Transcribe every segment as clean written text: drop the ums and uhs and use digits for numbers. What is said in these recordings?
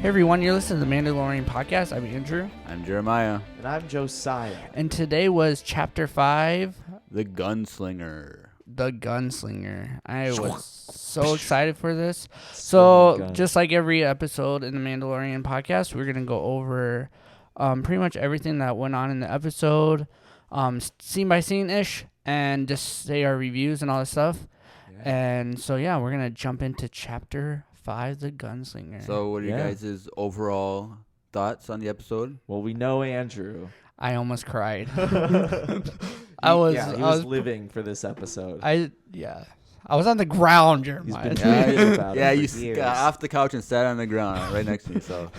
Hey everyone, you're listening to the Mandalorian podcast. I'm Andrew. I'm Jeremiah. And I'm Josiah. And today was Chapter 5, The Gunslinger. The Gunslinger. I was so excited for this. So, just like every episode in the Mandalorian podcast, we're going to go over pretty much everything that went on in the episode, scene by scene-ish, and just say our reviews and all this stuff. Yeah. And so, yeah, we're going to jump into Chapter 5, The Gunslinger. So what are you guys' overall thoughts on the episode? Well, we know Andrew. I almost cried. He was living for this episode. I was on the ground, Jeremiah. You got off the couch and sat on the ground right next to me. So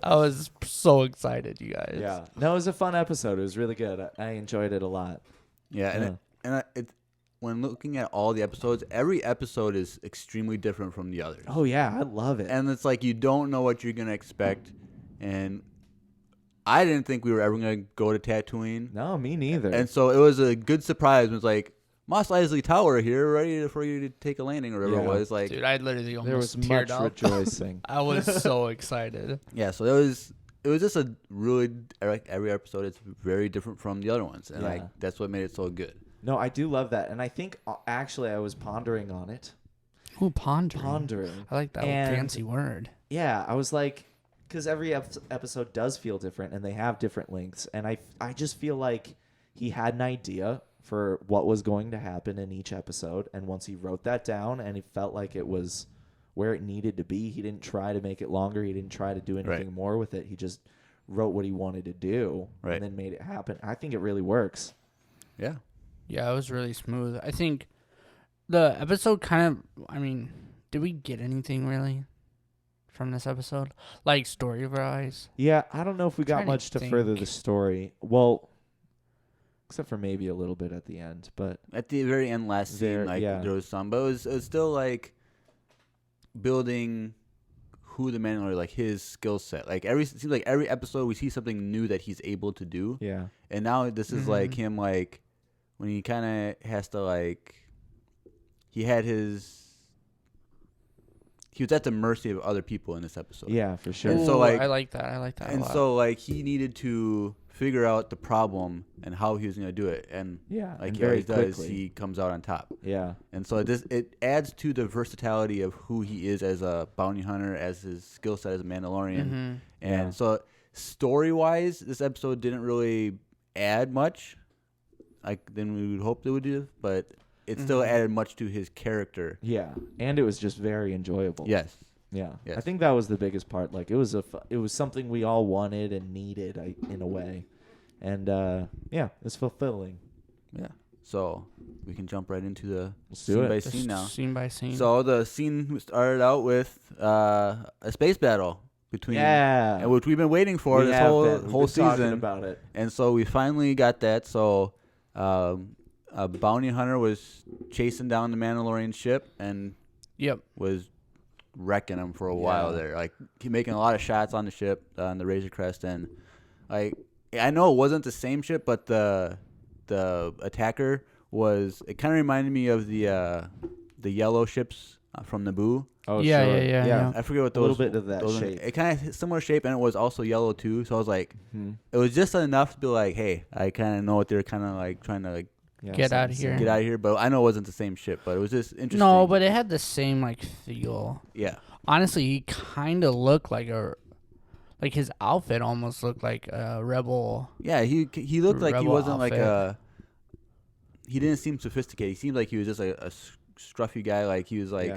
I was so excited, you guys. Yeah, no, it was a fun episode. It was really good. I enjoyed it a lot. Yeah, and when looking at all the episodes, every episode is extremely different from the others. Oh yeah, I love it. And it's like you don't know what you're gonna expect, and I didn't think we were ever gonna go to Tatooine. No, me neither. And so it was a good surprise. It was like Mos Eisley Tower here, ready for you to take a landing or whatever it was. Like, dude, I literally almost there was teared much up. rejoicing. I was so excited. Yeah, so it was just a really, like, every episode is very different from the other ones, and like that's what made it so good. No, I do love that, and I think actually I was pondering on it. Ooh, pondering. Pondering. I like that fancy word. Yeah, I was like, because every episode does feel different, and they have different lengths, and I just feel like he had an idea for what was going to happen in each episode, and once he wrote that down, and he felt like it was where it needed to be, he didn't try to make it longer, he didn't try to do anything more with it, he just wrote what he wanted to do, and then made it happen. I think it really works. Yeah. Yeah, it was really smooth. I think the episode did we get anything really from this episode? Like story-wise? Yeah, I don't know if we got much to further the story. Well, except for maybe a little bit at the end, but at the very end, last scene, there was some, but it was still like building who the Mandalorian, like his skill set. Like it seems like every episode we see something new that he's able to do. Yeah, and now this is like him, like when he kind of has to like he was at the mercy of other people in this episode. Yeah, for sure. And so like I like that. And a lot. So like he needed to figure out the problem and how he was going to do it, and like he always does, he comes out on top. Yeah. And so it adds to the versatility of who he is as a bounty hunter, as his skill set as a Mandalorian. And so story wise, this episode didn't really add much like than we would hope it would do, but it still added much to his character. Yeah, and it was just very enjoyable. Yes. Yeah. Yes. I think that was the biggest part. Like it was something we all wanted and needed in a way, and it's fulfilling. Yeah. So we can jump right into the scene by scene now. Scene by scene. So the scene started out with a space battle between, which we've been waiting for this whole season. Talking about it, and so we finally got that. So a bounty hunter was chasing down the Mandalorian ship and was wrecking him for a while there, like making a lot of shots on the ship, on the Razor Crest, and like I know it wasn't the same ship, but the attacker was. It kind of reminded me of the yellow ships from Naboo. Oh yeah. I forget what those. A little bit of that shape. It kind of similar shape, and it was also yellow too. So I was like, it was just enough to be like, hey, I kind of know what they're kind of like trying to like. Get out of here. Get out of here. But I know it wasn't the same ship, but it was just interesting. No, but it had the same like feel. Yeah. Honestly, he kind of looked like his outfit almost looked like a rebel. Yeah, he looked like he wasn't outfit. like a. He didn't seem sophisticated. He seemed like he was just a scruffy guy. Like he was like.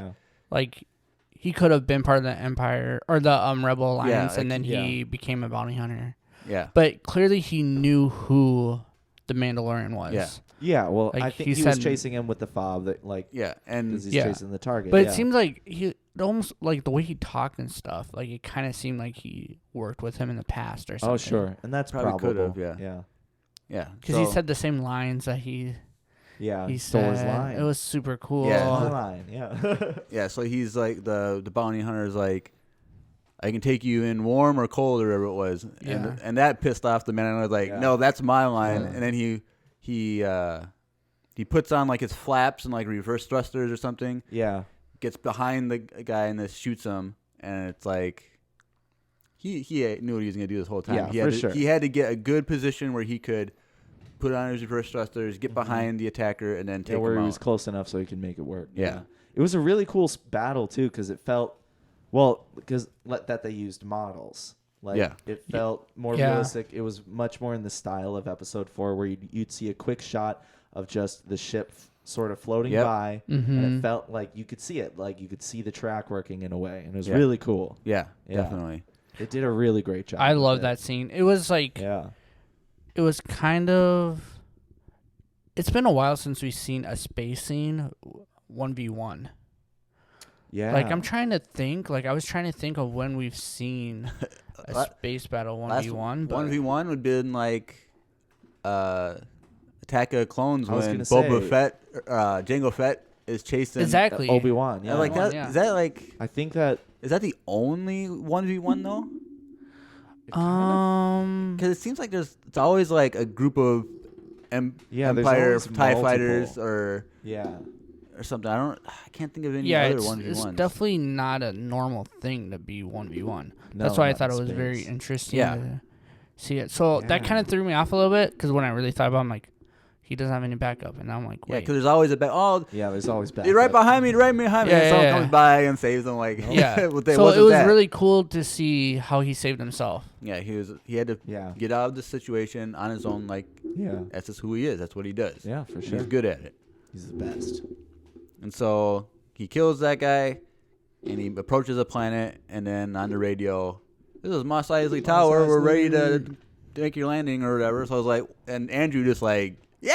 Like he could have been part of the Empire or the Rebel Alliance, and then he became a bounty hunter. Yeah. But clearly he knew who the Mandalorian was. Yeah. Yeah, well, like I think he was chasing him with the fob, that like and he's chasing the target. But it seems like it almost like the way he talked and stuff, like it kind of seemed like he worked with him in the past or something. Oh, sure, and that's probably could have, yeah. Because he said the same lines that he stole his line. It was super cool. Yeah, So he's like the bounty hunter is like, I can take you in warm or cold or whatever it was, and that pissed off the man. And I was like, no, that's my line, and then he puts on like his flaps and like reverse thrusters or something. Yeah. Gets behind the guy and then shoots him, and it's like he knew what he was going to do this whole time. Yeah, He had to get a good position where he could put on his reverse thrusters, get behind the attacker, and then take him out. Where he was close enough so he could make it work. Yeah. It was a really cool battle, too, because it felt, because that they used models. It felt more realistic. It was much more in the style of Episode 4, where you'd see a quick shot of just the ship sort of floating by, and it felt like you could see it. Like, you could see the track working in a way, and it was really cool. Yeah, definitely. They did a really great job. I love that scene. It was like... Yeah. It was kind of... It's been a while since we've seen a space scene 1v1. Yeah. Like, I'm trying to think. Like, I was trying to think of when we've seen a space battle 1v1. 1v1 would have been like Attack of Clones when Boba Fett, Jango Fett is chasing Obi-Wan. Yeah. Like that, yeah. Is that like... I think that... Is that the only 1v1 though? Because it seems like it's always like a group of Empire TIE fighters or something. I can't think of any other 1v1s. It's definitely not a normal thing to be 1v1. That's why I thought it was very interesting to see it. So that kind of threw me off a little bit, because when I really thought about it, I'm like, he doesn't have any backup. And I'm like, wait. Yeah, because there's always a there's always backup. You're right behind me, and someone comes by and saves them. Like, yeah. So it was really cool to see how he saved himself. Yeah, he had to get out of the situation on his own. Like, that's just who he is. That's what he does. Yeah, for sure. He's good at it. He's the best. And so he kills that guy, and he approaches a planet, and then on the radio, this is Mos Eisley Tower. We're ready to make your landing or whatever. So I was like, and Andrew just like, yeah!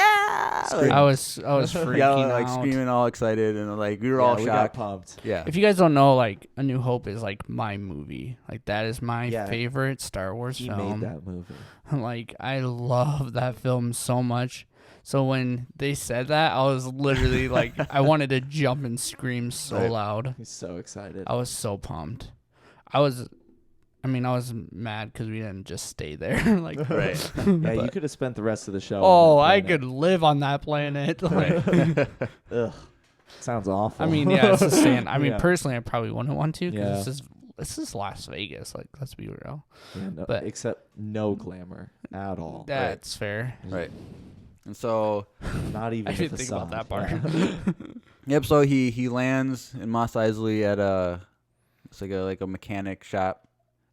I was freaking out. Screaming all excited, and like we were all shocked. We got pumped. Yeah. If you guys don't know, like, A New Hope is like my movie. Like, that is my favorite Star Wars film. He made that movie. Like, I love that film so much. So when they said that, I was literally like, I wanted to jump and scream so loud. He's so excited. I was so pumped. I was mad because we didn't just stay there. Like, you could have spent the rest of the show. Oh, I could live on that planet. Like, ugh, sounds awful. I mean, yeah, it's just saying. I mean, personally, I probably wouldn't want to, because this is Las Vegas. Like, let's be real. Yeah, but except no glamour at all. That's fair. Right. And so, not even. I didn't think about that part. Yep. So he lands in Mos Eisley at it's like a mechanic shop.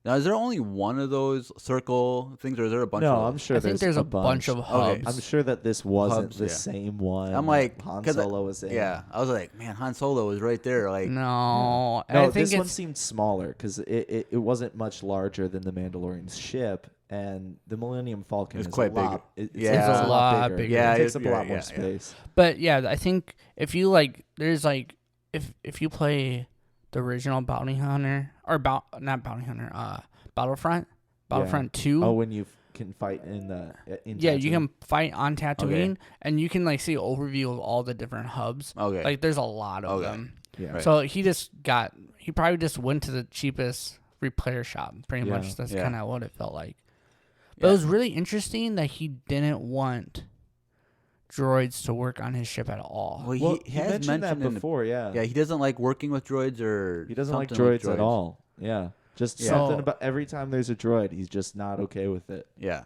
Now, is there only one of those circle things, or is there a bunch? No, of I'm sure there's a bunch of hubs. Okay. I'm sure that this wasn't the same one. I'm like, Han Solo was in. Yeah, I was like, man, Han Solo was right there. Like, no, I think this one seemed smaller because it wasn't much larger than the Mandalorian's ship. And the Millennium Falcon is quite big. It's a lot bigger. Yeah, it takes up a lot more space. But yeah, I think if you there's if you play the original Bounty Hunter not Bounty Hunter, Battlefront 2. Oh, when you can fight in Tatooine. You can fight on Tatooine, and you can see an overview of all the different hubs. Okay, like there's a lot of them. Yeah. Right. So he probably just went to the cheapest repair shop. Pretty much, that's kind of what it felt like. But it was really interesting that he didn't want droids to work on his ship at all. Well, he has mentioned that before, Yeah, he doesn't like working with droids he doesn't like droids at all. Yeah. Just something about every time there's a droid, he's just not okay with it. Yeah.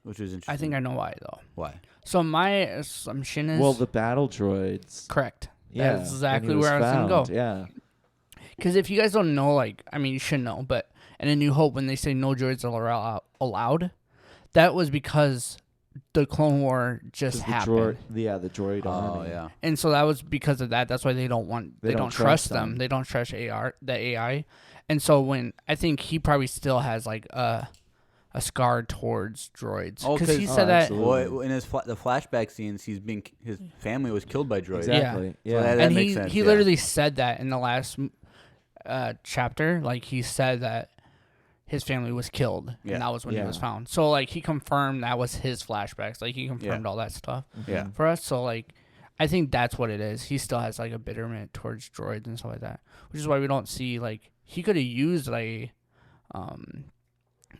Which is interesting. I think I know why, though. Why? So my assumption is... Well, the battle droids... Correct. Yeah. That's exactly where I was going to go. Yeah. Because if you guys don't know, you should know, but in A New Hope, when they say no droids are allowed, that was because the Clone War just happened. The droid army. Yeah. And so that was because of that. That's why they don't trust them. They don't trust the AI. And so when I think he probably still has a scar towards droids. Because he said that. Well, in the flashback scenes, his family was killed by droids. Exactly. Yeah. So that makes sense. He literally said that in the last chapter. Like, he said that his family was killed, and that was when he was found. So, he confirmed that was his flashbacks. He confirmed all that stuff for us. So, I think that's what it is. He still has, a bitterment towards droids and stuff like that, which is why we don't see, he could have used, an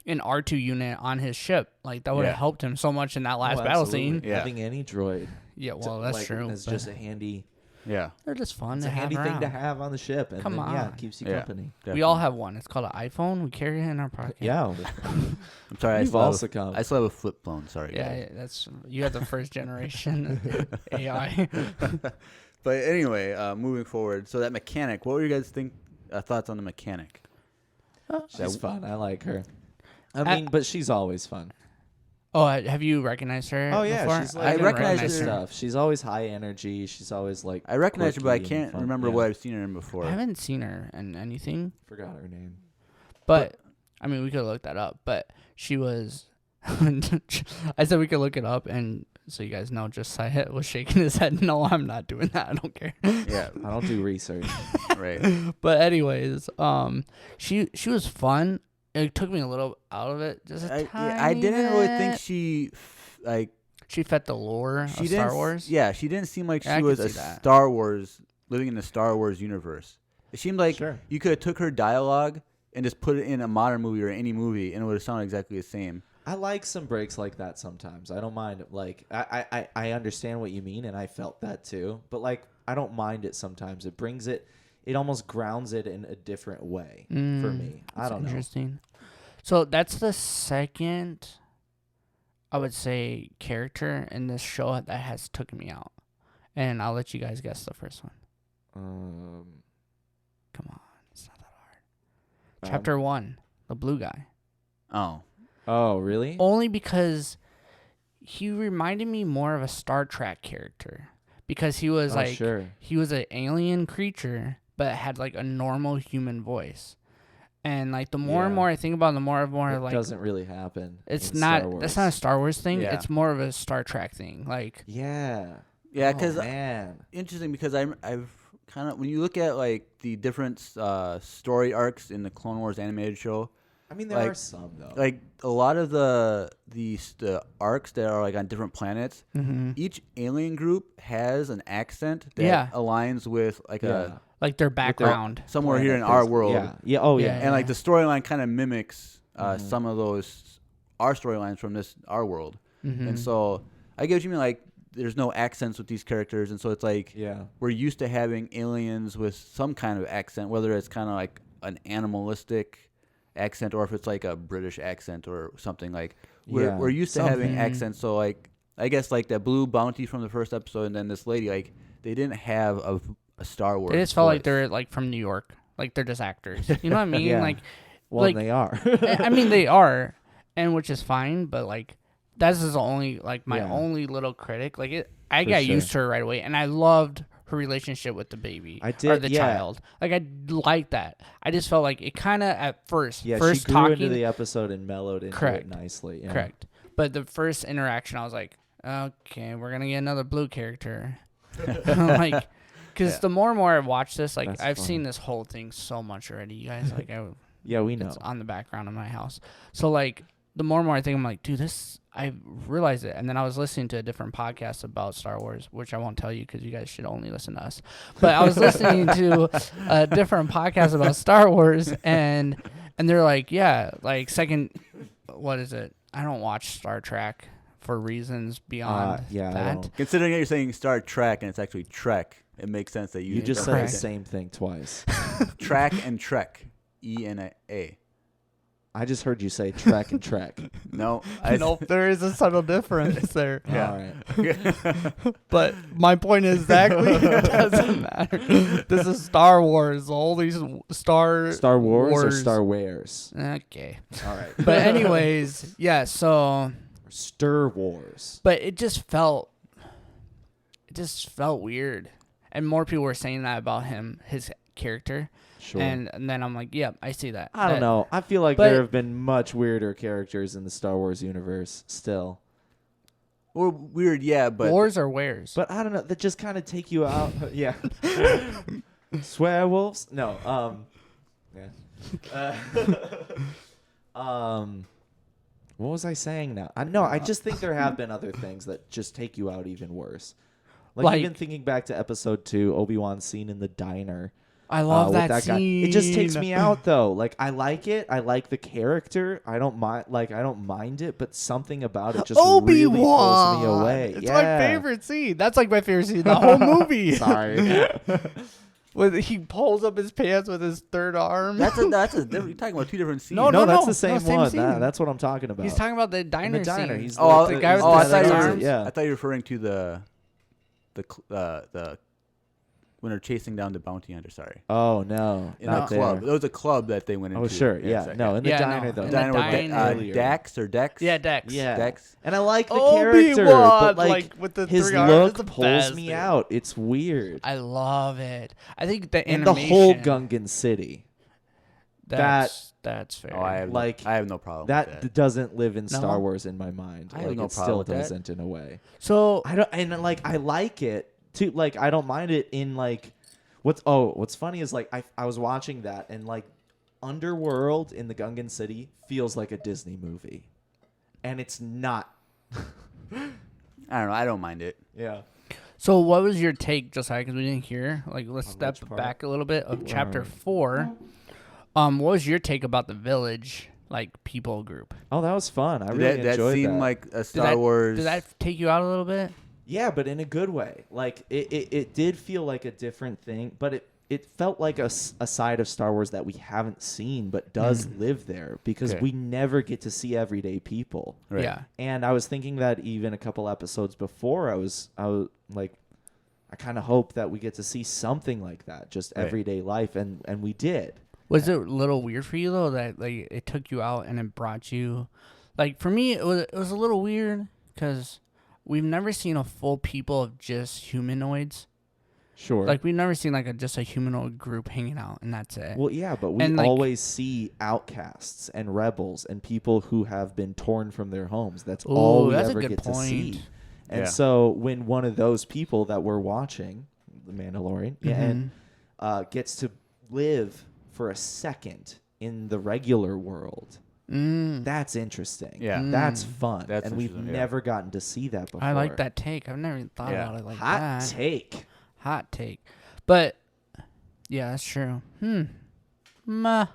R2 unit on his ship. That would have helped him so much in that last battle scene. Yeah. Having any droid. Yeah, well, that's true. It's just a handy Yeah. They're just fun It's to a have handy thing to around. have on the ship. And Come then, yeah, on. it keeps you Yeah. company. We all have one. It's called an iPhone. We carry it in our pocket. Yeah. I'm sorry. We've also come. I still have a flip phone. Sorry. Yeah, that's you have the first generation AI. But anyway, moving forward. So that mechanic. What were you guys thoughts on the mechanic? She's fun. I like her. I mean, but she's always fun. Oh, have you recognized her? Oh yeah, before? she's like, I recognize her stuff. She's always high energy. She's always like. I recognize her, but I quirky can't and fun. remember Yeah. what I've seen her in before. I haven't seen her in anything, Forgot her name. but I mean, we could look that up. But she was. I said we could look it up, and so you guys know, Josiah was shaking his head. No, I'm not doing that. I don't care. Yeah. I don't do research. Right. But anyways, she was fun. It took me a little out of it. Just a tiny I didn't really think bit. she She fit the lore of Star Wars. Yeah, she didn't seem like Yeah, I she can was a see that. Star Wars living in the Star Wars universe. It seemed like Sure. you could have took her dialogue and just put it in a modern movie or any movie, and it would have sounded exactly the same. I like some breaks like that sometimes. I don't mind. Like I understand what you mean, and I felt that too. But like I don't mind it sometimes. It brings it. It almost grounds it in a different way for me. I don't know. Interesting. So that's the second, I would say, character in this show that has taken me out, and I'll let you guys guess the first one. Come on, it's not that hard. Chapter 1, the blue guy. Oh, really? Only because he reminded me more of a Star Trek character, because he was he was an alien creature, but had like a normal human voice. And like the more and more I think about it, the more and more like doesn't really happen. It's in not. Star Wars. That's not a Star Wars thing. Yeah. It's more of a Star Trek thing. Like Yeah. Yeah, because man, interesting because I've kind of when you look at like the different story arcs in the Clone Wars animated show. I mean, there are some though. Like a lot of the arcs that are like on different planets, each alien group has an accent that aligns with like a like their background somewhere here in our world. Yeah. Yeah. Oh yeah. And like the storyline kind of mimics some of those our storylines from our world. And so I get what you mean. Like there's no accents with these characters, and so it's like we're used to having aliens with some kind of accent, whether it's kind of like an animalistic accent or if it's like a British accent or something. Like we're used to having accents. So like I guess like that blue bounty from the first episode, and then this lady, like they didn't have a Star Wars. They just felt like they're like from New York, like they're just actors. You know what I mean? Yeah. Like, well, like, they are. I mean, they are, and which is fine. But like, that's just only like my only little critic. Like I got used to her right away, and I loved her relationship with the baby. I did, or the child. Like I liked that. I just felt like it kind of at first. Yeah, first she grew talking, into the episode and mellowed into it nicely. Yeah. Correct. But the first interaction, I was like, okay, we're gonna get another blue character. Like, because the more and more I watch this, like I've seen this whole thing so much already. You guys, like, we know. It's on the background of my house. So like, the more and more I think, I'm like, dude, I realized it. And then I was listening to a different podcast about Star Wars, which I won't tell you because you guys should only listen to us. But I was listening to a different podcast about Star Wars, and they're like, yeah, like what is it? I don't watch Star Trek for reasons beyond that. I don't. Considering that you're saying Star Trek and it's actually Trek, it makes sense that You just said the same thing twice. Track and Trek, E-N-A. I just heard you say Trek and Trek. No. Nope, there is a subtle difference there. Yeah. All right. But my point is exactly it doesn't matter. This is Star Wars. All these Star Wars or Star Wares? Okay. All right. But anyways, yeah, so Star Wars. But it just felt weird. And more people were saying that about his character. Sure. And then I'm like, yeah, I see that. I don't know. I feel like there have been much weirder characters in the Star Wars universe still. Or weird, yeah, but... Wars or wares? But I don't know. That just kind of take you out. Yeah. Swearwolves? No. Yeah. What was I saying now? I just think there have been other things that just take you out even worse. Like even thinking back to episode 2, Obi-Wan's scene in the diner. I love that guy. scene. It just takes me out though. Like I like it. I like the character. I don't mind it, but something about it just really pulls me away. It's my favorite scene. That's like my favorite scene in the whole movie. Sorry. When he pulls up his pants with his third arm. You're talking about two different scenes. No, that's the same one. That's what I'm talking about. He's talking about the diner scene. He's the guy with the six arms. Yeah. I thought you were referring to the when they're chasing down the bounty hunter. Sorry. Oh no, in the club. There was a club that they went into. Oh sure, yeah. No, in the diner though. The diner with Dax or Dex. Yeah, Dex. Yeah, Dex. And I like the character, but like with the his three arms look pulls me out. It's weird. I love it. I think the and animation. the whole Gungan City. That's fair. Oh, I have no problem. That with that. doesn't live in Star Wars in my mind. I have no it problem still with doesn't in a way. So I don't, and like I like it too. Like I don't mind it in like. What's funny is like I was watching that and like Underworld in the Gungan City feels like a Disney movie, and it's not. I don't know. I don't mind it. Yeah. So what was your take, Josiah? Because we didn't hear. Like, let's step back a little bit of chapter 4. What was your take about the village, like people group? Oh, that was fun. I really enjoyed that. That seemed like a Star Wars. Did that take you out a little bit? Yeah, but in a good way. Like it did feel like a different thing, but it felt like a side of Star Wars that we haven't seen, but does live there because we never get to see everyday people. Right. Yeah. And I was thinking that even a couple episodes before, I was like, I kind of hope that we get to see something like that, just everyday life, and we did. Was it a little weird for you though that like it took you out and it brought you, like for me it was a little weird because we've never seen a full people of just humanoids. Sure. Like we've never seen like just a humanoid group hanging out and that's it. Well, yeah, but we always see outcasts and rebels and people who have been torn from their homes. That's all we ever get to see. And so when one of those people that we're watching, the Mandalorian, and gets to live for a second in the regular world, that's interesting. Yeah, that's fun. And we've never gotten to see that before. I like that take. I've never even thought about it like that. Hot take. But yeah, that's true. But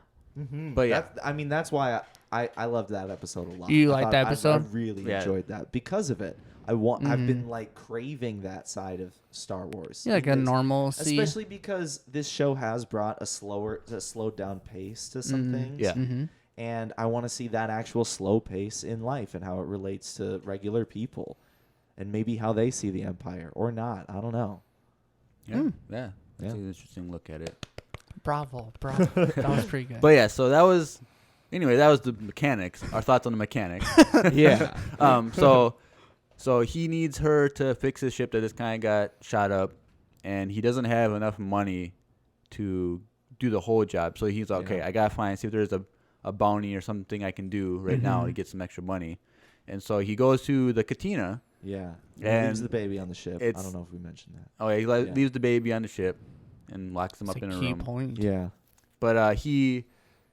yeah, that's why I loved that episode a lot. You like that episode? I really enjoyed that because of it. I've been like craving that side of Star Wars. Yeah, like a normalcy. Especially because this show has brought a slowed down pace to some things. Yeah. And I want to see that actual slow pace in life and how it relates to regular people. And maybe how they see the Empire or not. I don't know. Yeah. That's an interesting look at it. Bravo. That was pretty good. But yeah, so that was the mechanics. Our thoughts on the mechanics. Yeah. So he needs her to fix his ship that just kind of got shot up, and he doesn't have enough money to do the whole job. So he's like, okay, I gotta see if there's a bounty or something I can do right now to get some extra money. And so he goes to the Katina. Yeah. And leaves the baby on the ship. I don't know if we mentioned that. Oh, yeah, he leaves the baby on the ship and locks him up in a room. Point. Yeah. But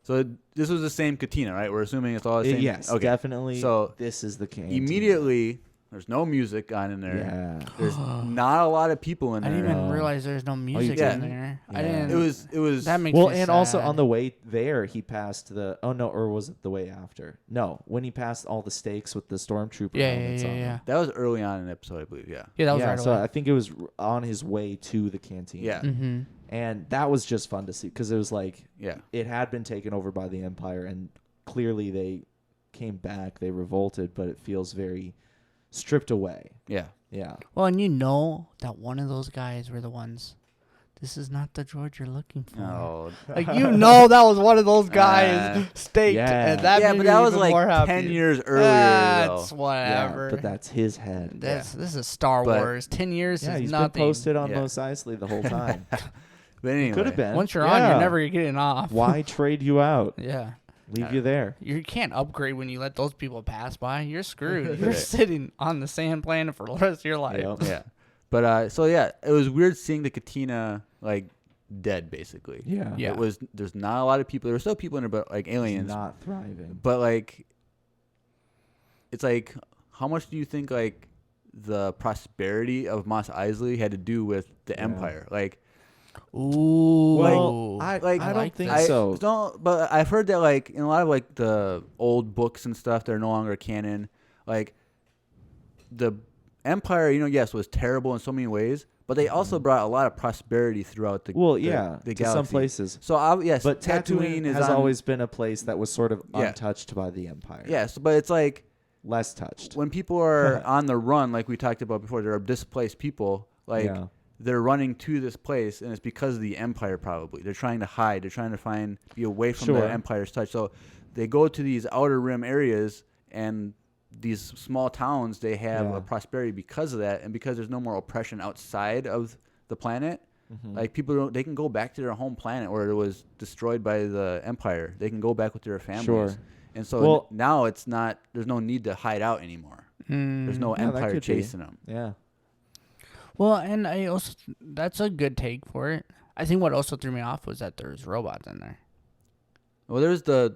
so this was the same Katina, right? We're assuming it's all the same. Yes, okay. Definitely. So this is the Katina. Immediately, there's no music on in there. Yeah. There's not a lot of people in there. I didn't even realize there's no music in there. Yeah. I didn't. It was. That makes me and sad. also on the way there, he passed the. Oh no, or was it the way after? No, when he passed all the stakes with the stormtrooper helmets on. Yeah. That was early on in the episode, I believe. Yeah. Yeah, that was right so away. I think it was on his way to the canteen. Yeah. And that was just fun to see because it was like, it had been taken over by the Empire, and clearly they came back, they revolted, but it feels very stripped away. Yeah. Yeah. Well, and you know that one of those guys were the ones. This is not the droid you're looking for. Oh. Like that was one of those guys staked, and that made but me that was even like more happy. 10 years earlier. That's though. whatever. Yeah, but that's his head. This is Star Wars. 10 years is he's nothing. been posted on Mos Eisley the whole time. But anyway, could have been. Once you're on, you're never getting off. Why trade you out? Yeah. Leave you there. You can't upgrade when you let those people pass by. You're screwed. You're sitting on the sand planet for the rest of your life. Yep. Yeah. But it was weird seeing the Katina like dead basically. Yeah. Yeah. There's not a lot of people. There were still people in there, but like aliens. It's not thriving. But like, it's like, how much do you think like the prosperity of Mos Eisley had to do with the Empire? Like, Ooh. Well, I don't think so. Don't, but I've heard that like in a lot of like the old books and stuff, they're no longer canon. Like the Empire, yes, was terrible in so many ways, but they also brought a lot of prosperity throughout the the galaxy. To some places. So yes, but Tatooine has always been a place that was sort of untouched by the Empire. Yes, but it's like less touched. When people are on the run, like we talked about before, there are displaced people. Like they're running to this place, and it's because of the Empire. Probably they're trying to hide. They're trying to be away from the Empire's touch. So they go to these outer rim areas, and these small towns, they have a prosperity because of that, and because there's no more oppression outside of the planet. Like people they can go back to their home planet where it was destroyed by the Empire. They can go back with their families. And so now it's not. There's no need to hide out anymore. There's no Empire chasing them. Yeah. Well, and that's a good take for it. I think what also threw me off was that there's robots in there. Well, there's the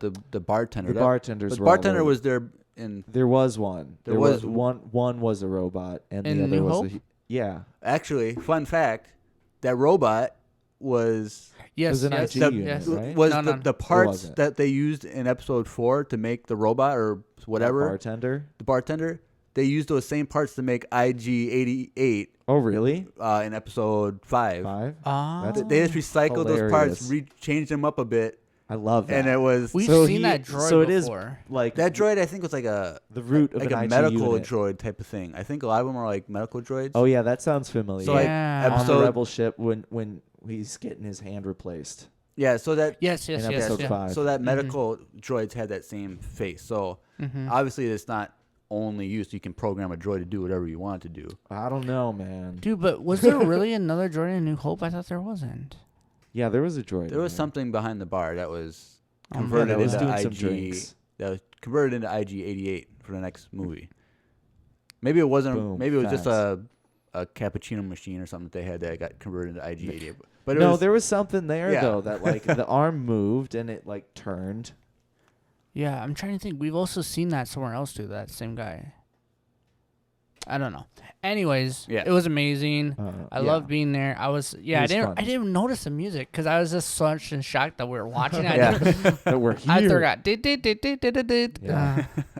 bartender. The bartenders. The bartender was there. There was one. There was one. One was a robot, and the other was Actually, fun fact: that robot was was an IG unit, right? Was the parts that they used in episode 4 to make the robot or whatever the bartender. They used those same parts to make IG-88. Oh, really? In episode 5. They just recycled those parts, changed them up a bit. I love that. And it was we've seen that droid before. Like that droid, I think was like the root of a medical droid type of thing. I think a lot of them are like medical droids. Oh yeah, that sounds familiar. So like episode on the Rebel ship when he's getting his hand replaced. Yeah, so that yes. In episode 5. So that medical droids had that same face. So obviously it's not only used. You can program a droid to do whatever you want it to do. I don't know, man. Dude, but was there really another droid in New Hope? I thought there wasn't. Yeah, there was a droid. There was something behind the bar that was converted into IG. That was converted into IG-88 for the next movie. Maybe it wasn't. Boom, maybe it was just a cappuccino machine or something that they had that got converted into IG-88. But there was something there though that like the arm moved and it like turned. Yeah, I'm trying to think. We've also seen that somewhere else too. That same guy. I don't know. Anyways, it was amazing. I loved being there. I didn't notice the music because I was just such in shock that we were watching it. That we're here. I forgot.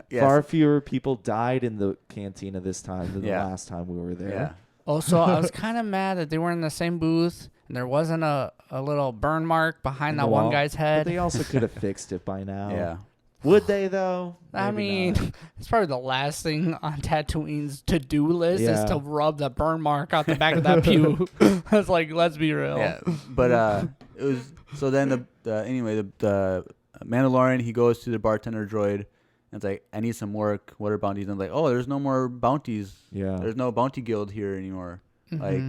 Far fewer people died in the cantina this time than the last time we were there. Yeah. Also, I was kind of mad that they weren't in the same booth and there wasn't a little burn mark behind that one guy's head. But they also could have fixed it by now. Yeah. Would they though? I mean, it's probably the last thing on Tatooine's to-do list is to rub the burn mark out the back of that pew. It's like, let's be real. Yeah, but it was so then the Mandalorian, he goes to the bartender droid and it's like, I need some work. What are bounties? And I'm like, oh, there's no more bounties. Yeah, there's no bounty guild here anymore. Like.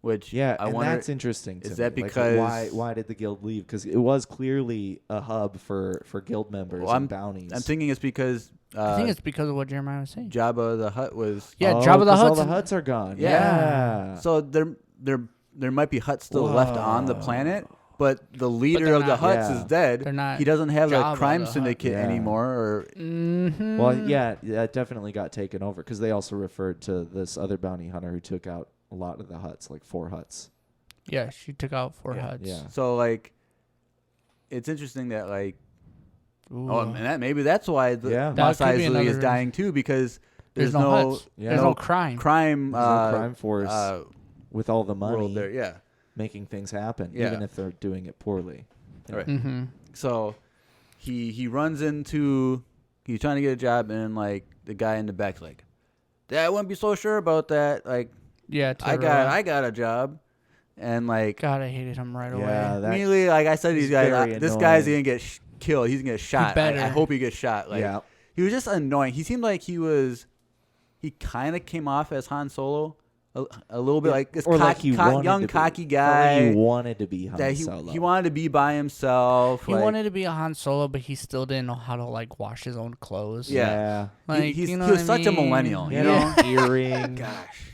Which I wonder, that's interesting. Is that because why did the guild leave? Because it was clearly a hub for guild members and bounties. I'm thinking it's because I think it's because of what Jeremiah was saying. Jabba the Hutt was Jabba the Hutt. All the Hutts are gone. Yeah. So there might be Hutts still left on the planet, but the leader of the Hutts is dead. They're not. He doesn't have a crime syndicate anymore. Or well, that definitely got taken over because they also referred to this other bounty hunter who took out a lot of the Hutts, like 4 Hutts. Yeah, she took out 4 Hutts. Yeah. So like, it's interesting that like, and maybe that's why the Mos Eisley is dying too, because there's no there's no crime. There's no crime force with all the money there, making things happen, even if they're doing it poorly. Right. So he runs into, he's trying to get a job, and like the guy in the back's like, I wouldn't be so sure about that. Like, I got a job, and like, God, I hated him right away. Immediately, like I said, this guy's gonna get killed. He's gonna get shot. I hope he gets shot. Like, he was just annoying. He seemed like he kind of came off as Han Solo. A little bit like this cocky guy. He wanted to be Han Solo. He wanted to be by himself. He wanted to be a Han Solo, but he still didn't know how to like wash his own clothes. Yeah. Like, he was such a millennial. You know, earring. Gosh,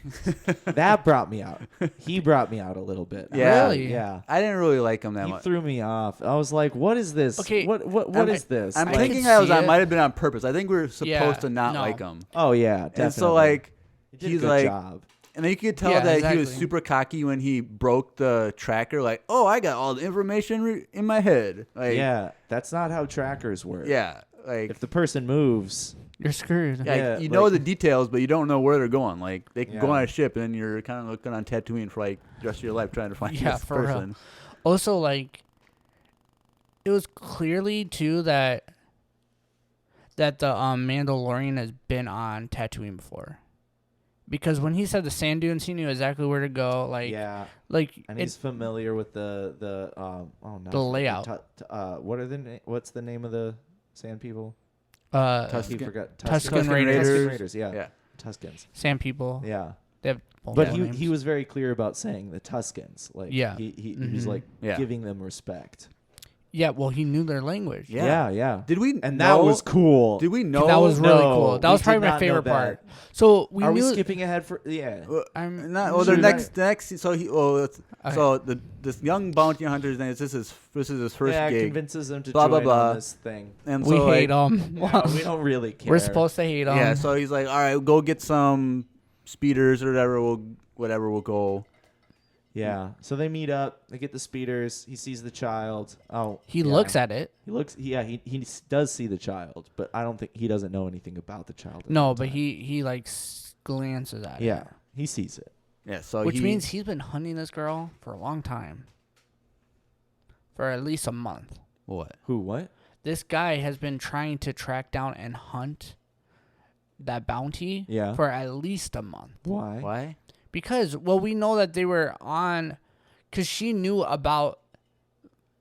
that brought me out. He brought me out a little bit. Yeah, really? Yeah. I didn't really like him that much. He threw me off. I was like, "What is this? Okay, what is this?" I'm thinking I might have been on purpose. I think we were supposed to not like him. Oh yeah, definitely. And so like, he did a good job. And then you could tell that he was super cocky when he broke the tracker. Like, oh, I got all the information in my head. Like, yeah, that's not how trackers work. Yeah, like if the person moves, you're screwed. Yeah, you know the details, but you don't know where they're going. Like they can go on a ship, and then you're kind of looking on Tatooine for like the rest of your life trying to find this person. Real. Also, like, it was clearly too that the Mandalorian has been on Tatooine before, because when he said the sand dunes, he knew exactly where to go. Like, and he's familiar with the layout. What's the name of the sand people? Tusken Raiders. Yeah. Tuskens. Sand people. Yeah. They have but he was very clear about saying the Tuskens. Like, he was like giving them respect. Yeah, well, he knew their language. Yeah. Did we? And that was cool. Did we know? That was really cool. That was probably my favorite part. So are we skipping ahead for? Yeah. I'm not. Well, the next. So he. So this young bounty hunter, this is his first gig. Yeah, convinces him to join on this thing. And we hate him. Yeah, we don't really care. We're supposed to hate him. Yeah. So he's like, all right, go get some speeders or whatever. We'll go. Yeah. So they meet up. They get the speeders. He sees the child. Oh, he looks at it. He looks. Yeah. He does see the child, but I don't think he doesn't know anything about the child. No, but he like glances at it. Yeah. He sees it. Yeah. So which means he's been hunting this girl for a long time. For at least a month. What? Who? What? This guy has been trying to track down and hunt that bounty. Yeah. For at least a month. Why? Because, well, we know that they were on, because she knew about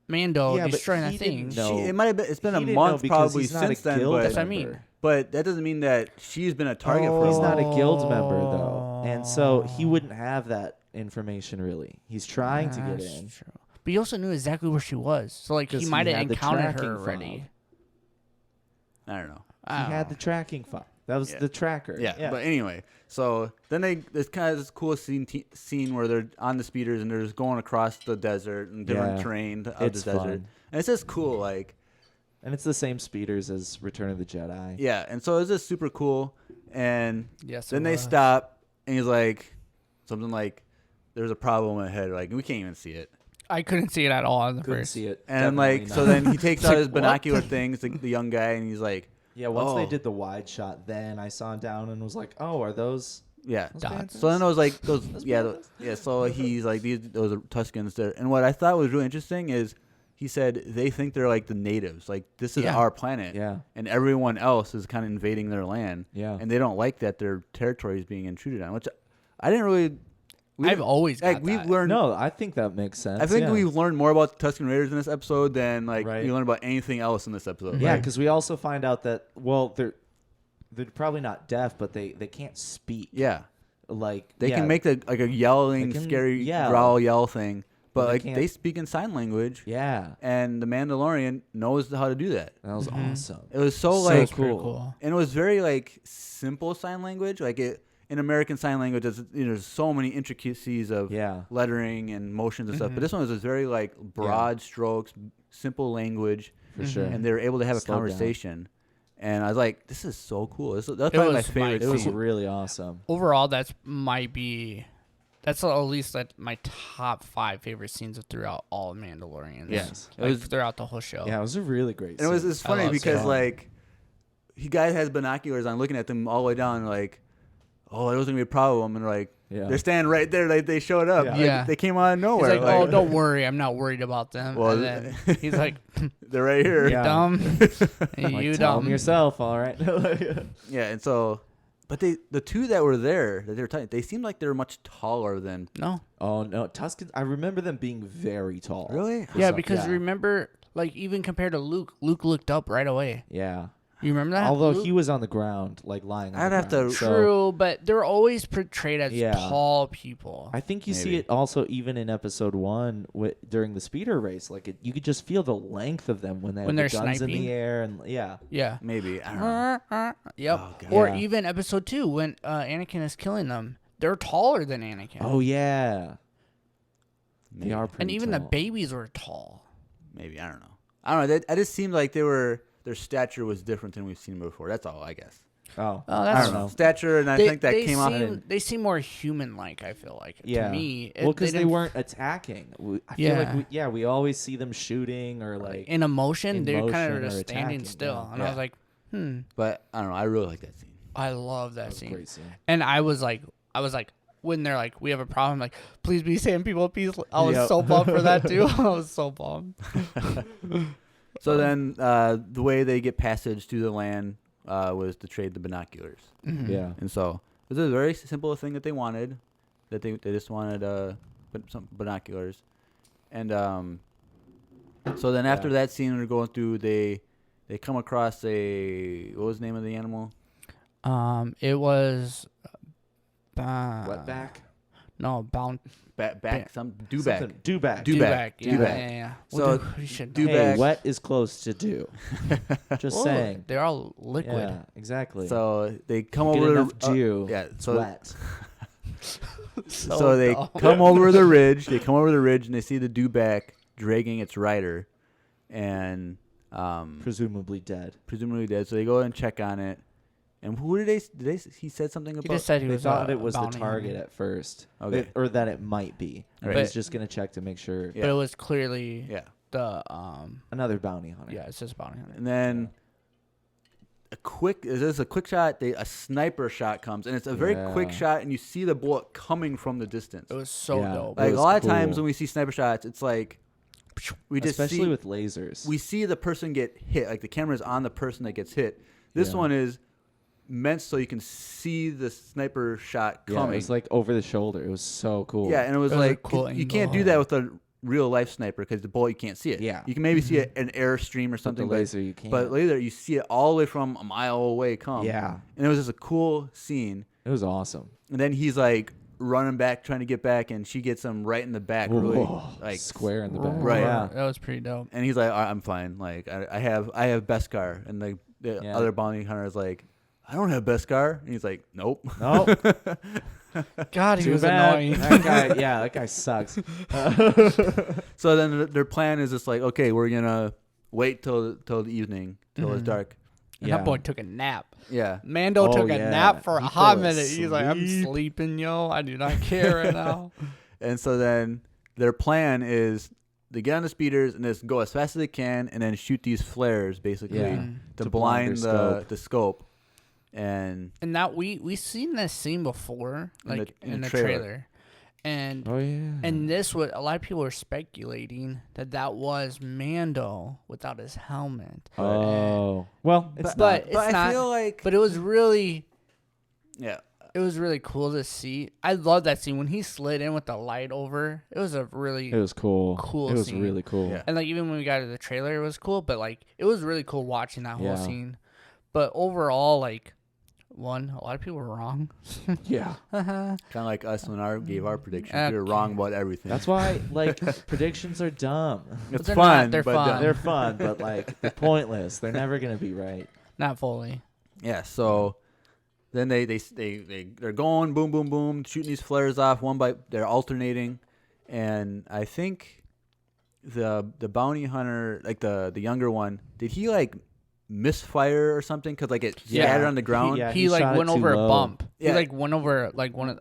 Mando destroying that thing. It might have been. It's been a month probably since then. But that's what I mean. But that doesn't mean that she's been a target for. He's not a guild member though, and so he wouldn't have that information really. He's trying to get in. True. But he also knew exactly where she was, so like he might have encountered her already. I don't know. He had the tracking file. That was the tracker. Yeah. But anyway, so then there's kind of this cool scene where they're on the speeders and they're just going across the desert and different terrain of the desert. And it's just cool, like. And it's the same speeders as Return of the Jedi. Yeah, and so it's just super cool. And then they stop, and he's like, something like, "There's a problem ahead." Like we can't even see it. I couldn't see it at all on the first. See it. And so then he takes out his binocular things, the young guy, and he's like. Yeah, once they did the wide shot, then I saw him down and was like, "Oh, are those?" Yeah, dots? So then I was like, "Those, yeah." So he's like, "Those are Tuskens there." And what I thought was really interesting is he said they think they're like the natives, like this is our planet, and everyone else is kind of invading their land, and they don't like that their territory is being intruded on, which I didn't really. I've always got we've learned. No, I think that makes sense. I think we've learned more about the Tusken Raiders in this episode than we learned about anything else in this episode. Yeah, because we also find out that they're probably not deaf, but they can't speak. Yeah, like they can make a yelling, scary growl yell thing, but they speak in sign language. Yeah, and the Mandalorian knows how to do that. That was awesome. It was so cool, and it was very simple sign language, like it. In American Sign Language, there's so many intricacies of lettering and motions and stuff. But this one was just very broad strokes, simple language. For sure. And they were able to have a conversation. And I was like, this is so cool. That's probably my favorite scene. It was really awesome. Overall, that's at least my top 5 favorite scenes throughout all Mandalorians. Yes. It was throughout the whole show. Yeah, it was a really great scene. And it's funny because guy has binoculars on looking at them all the way down like, oh, there was going to be a problem. And they're standing right there. Like they showed up. Yeah. They came out of nowhere. He's like, oh, don't worry. I'm not worried about them. Well, and then he's like, they're right here. You're dumb. You tell dumb. them yourself. All right. Yeah. And so, but the two that were there, that they were talking, they seemed like they were much taller than. No. Oh, no. Tuskens, I remember them being very tall. Really? Yeah, because remember, even compared to Luke looked up right away. Yeah. You remember that? Although he was on the ground, lying on the ground. True, but they're always portrayed as tall people. I think you see it also even in episode 1 during the speeder race. You could just feel the length of them when they're guns sniping in the air. And yeah. Maybe. I don't know. Yep. Oh, or even episode 2 when Anakin is killing them. They're taller than Anakin. Oh, yeah. They are pretty And even tall. the babies were tall. Maybe. I don't know. I just seemed like they were... Their stature was different than we've seen before. That's all, I guess. Oh, that's I don't know. Stature, and I think that came out. They seem more human-like. I feel like to me. Well, because they weren't attacking. I feel like we always see them shooting or like in emotion. They're kind of just standing still, and I was like, But I don't know. I really like that scene. I love that scene. Great scene. And I was like, when they're like, we have a problem, like, please be saying people peace. I was so bummed for that too. I was so bummed. So then, the way they get passage through the land was to trade the binoculars. Mm-hmm. Yeah. And so it was a very simple thing that they wanted. That they just wanted some binoculars. And so then after that scene, they're going through. They come across what was the name of the animal? It was Wetback. No, bound. Back, some dewback. Dewback. Yeah. So we should. Hey, wet is close to dew. Just saying. They're all liquid. Yeah, exactly. So they come Get over enough dew. it's wet. So they come over the ridge. They come over the ridge and they see the dewback dragging its rider, and presumably dead. So they go and check on it. And who did they? He said something about. He just said he thought it was the bounty target hunter at first, okay, or that it might be. Right. He was just gonna check to make sure. But it was clearly the another bounty hunter. Yeah, it says bounty hunter. And then a quick shot. A sniper shot comes, and it's a very quick shot, and you see the bullet coming from the distance. It was so dope. Like a lot of times when we see sniper shots, it's like we just especially with lasers. We see the person get hit. Like the camera's on the person that gets hit. This one is meant so you can see the sniper shot coming. Yeah, it was like over the shoulder. It was so cool. Yeah, and it was like cool you can't do that with a real life sniper because the bullet you can't see it. Yeah, you can maybe see an airstream or something. But the laser you can't. But laser you see it all the way from a mile away come. Yeah, and it was just a cool scene. It was awesome. And then he's like running back, trying to get back, and she gets him right in the back, really like square in the back. Right, that was pretty dope. And he's like, I'm fine. Like I have Beskar, and the other bounty hunter is like, I don't have Beskar. And he's like, nope. God, he was annoying. That guy sucks. So then their plan is just like, okay, we're gonna wait till the evening, till it's dark. And that boy took a nap. Yeah. Mando took a nap for a hot minute. He's like, I'm sleeping, yo. I do not care right now. And so then their plan is they get on the speeders and just go as fast as they can and then shoot these flares basically to blind the scope. And that we seen this scene before, like in the trailer. And and this was a lot of people were speculating that was Mando without his helmet. Well, it's not. I feel like, but it was really, it was really cool to see. I love that scene when he slid in with the light over. It was cool. Cool. It was scene. really cool. Yeah. And like even when we got to the trailer, it was cool. But like it was really cool watching that whole scene. But overall, like. A lot of people were wrong. Yeah. Kind of like us when gave our predictions. We were wrong about everything. That's why, predictions are dumb. It's fun. They're fun. They're fun, but, they're pointless. They're never going to be right. Not fully. Yeah, so then they're going boom, boom, boom, shooting these flares off. They're alternating. And I think the bounty hunter, like the younger one, did he, misfire or something because it scattered on the ground. He went over a bump. Yeah. He went over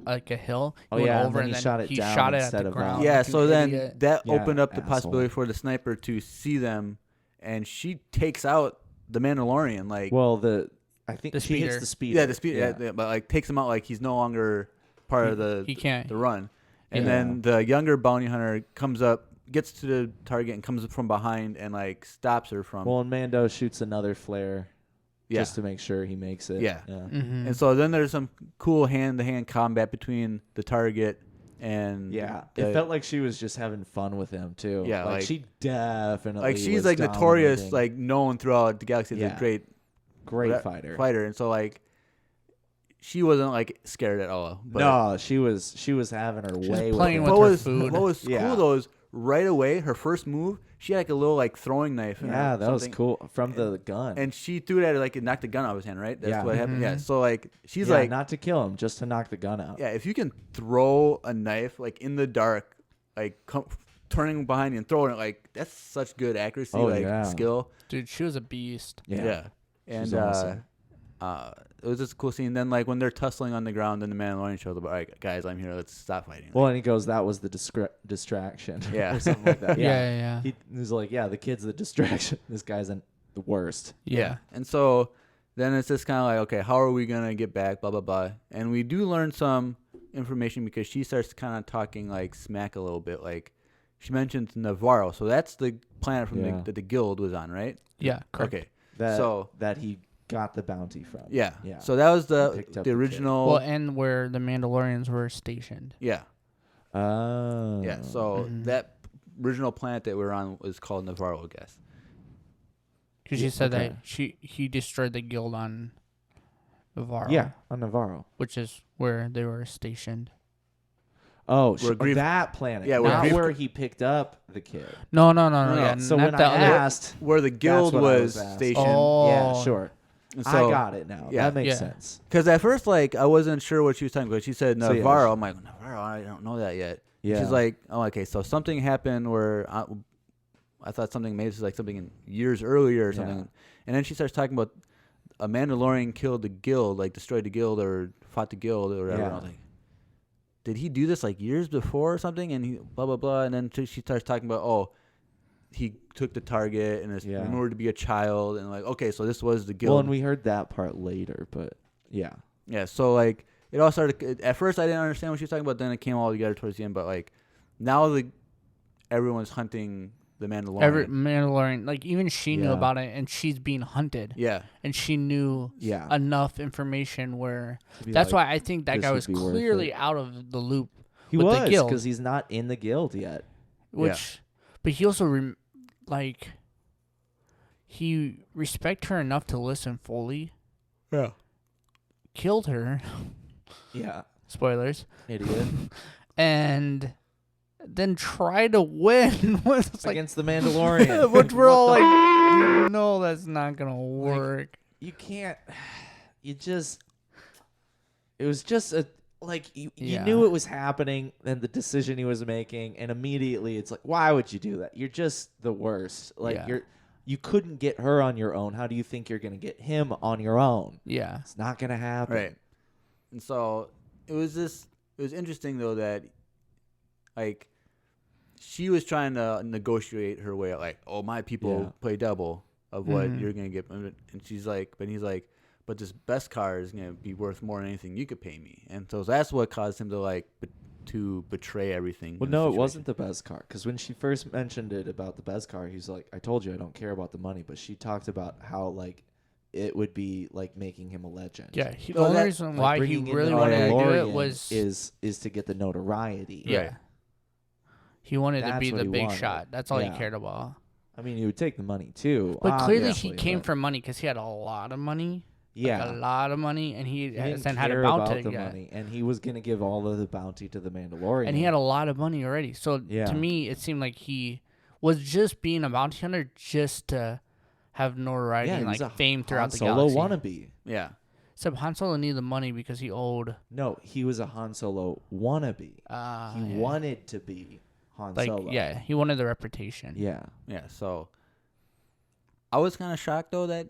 a hill. He went over and then shot it he down shot it at instead the of ground. Yeah, like so then that opened up the asshole. possibility for the sniper to see them, and she takes out the Mandalorian. I think she hits the speeder. Yeah, the speeder. Yeah, but takes him out like he's no longer part of the run. And then the younger bounty hunter comes up, gets to the target and comes from behind and stops her from. Well, and Mando shoots another flare, just to make sure he makes it. Yeah. Mm-hmm. And so then there's some cool hand-to-hand combat between the target and. Yeah, it felt like she was just having fun with him too. Yeah, she definitely. She's notorious, known throughout the galaxy as a great fighter. And so she wasn't scared at all. But no, she was having her way playing with her food. What was cool though is right away her first move, she had a little throwing knife. Yeah, that was cool from the gun. And she threw it at it and knocked the gun out of his hand. Right, that's what happened. Yeah, so she's not to kill him, just to knock the gun out. Yeah, if you can throw a knife in the dark, turning behind you and throwing it, that's such good accuracy, skill. Dude, she was a beast. Yeah. And awesome. it was just a cool scene. Then, like, when they're tussling on the ground, then the Mandalorian shows up. All right, guys, I'm here. Let's stop fighting. Well, and he goes, that was the distraction. Yeah. Or something like that. Yeah. He was like, yeah, the kid's the distraction. This guy's the worst. Yeah. And so then it's just kind of like, okay, how are we going to get back, blah, blah, blah. And we do learn some information because she starts kind of talking, like, smack a little bit. Like, she mentions Navarro. So that's the planet from that the guild was on, right? Yeah, correct. Okay. That he got the bounty from. Yeah. So that was the original. Well, and where the Mandalorians were stationed. Yeah. Oh. Yeah. So that original planet that we were on was called Navarro, I guess. Because she said that he destroyed the guild on Navarro. Yeah, on Navarro. Which is where they were stationed. Oh, that planet. Yeah, not where he picked up the kid. No. Yeah, so when I asked where the guild was stationed. Oh. Yeah, sure. So, I got it now. Yeah. That makes sense. Because at first, like, I wasn't sure what she was talking about. She said Navarro. I'm like, Navarro? I don't know that yet. Yeah. She's like, oh, okay, so something happened where I thought something maybe like something in years earlier or something. Yeah. And then she starts talking about a Mandalorian killed the guild, like destroyed the guild or fought the guild or whatever. Yeah. And I was like, did he do this like years before or something? And he blah, blah, blah. And then she starts talking about, he took the target and is rumored to be a child. And like, okay, so this was the guild. Well, and we heard that part later, but yeah. Yeah, so like it all started. At first, I didn't understand what she was talking about. Then it came all together towards the end. But like now, everyone's hunting the Mandalorian. Every Mandalorian, like even she knew about it, and she's being hunted. Yeah, and she knew enough information where that's why I think that guy was clearly out of the loop. He was because he's not in the guild yet. But he also he respect her enough to listen fully. Yeah. Killed her. Yeah. Spoilers. Idiot. And then try to win against the Mandalorian. Which we're all like, no, that's not going to work. You can't. It was just you knew it was happening and the decision he was making, and immediately it's like, why would you do that? You're just the worst. You couldn't get her on your own. How do you think you're going to get him on your own? Yeah. It's not going to happen. Right. And so it was interesting though that like she was trying to negotiate her way out, like, my people play double of what you're going to get. And she's like, but he's like, but this best car is going to be worth more than anything you could pay me. And so that's what caused him to betray everything. Well, no, it wasn't the best car. Because when she first mentioned it about the best car, he's like, I told you I don't care about the money. But she talked about how, like, it would be like making him a legend. Yeah, the only reason why he really wanted to do it was is to get the notoriety. Yeah. Right. He wanted to be the big shot. That's all he cared about. I mean, he would take the money, too. But clearly he came for money because he had a lot of money. Yeah, like a lot of money, and he didn't had a bounty. The money, and he was gonna give all of the bounty to the Mandalorian. And he had a lot of money already. So to me, it seemed like he was just being a bounty hunter just to have notoriety and like fame throughout the galaxy. Han Solo wannabe. Yeah. Except Han Solo needed the money because he owed. No, he was a Han Solo wannabe. He wanted to be Han Solo. Yeah, he wanted the reputation. Yeah. Yeah. So I was kind of shocked though that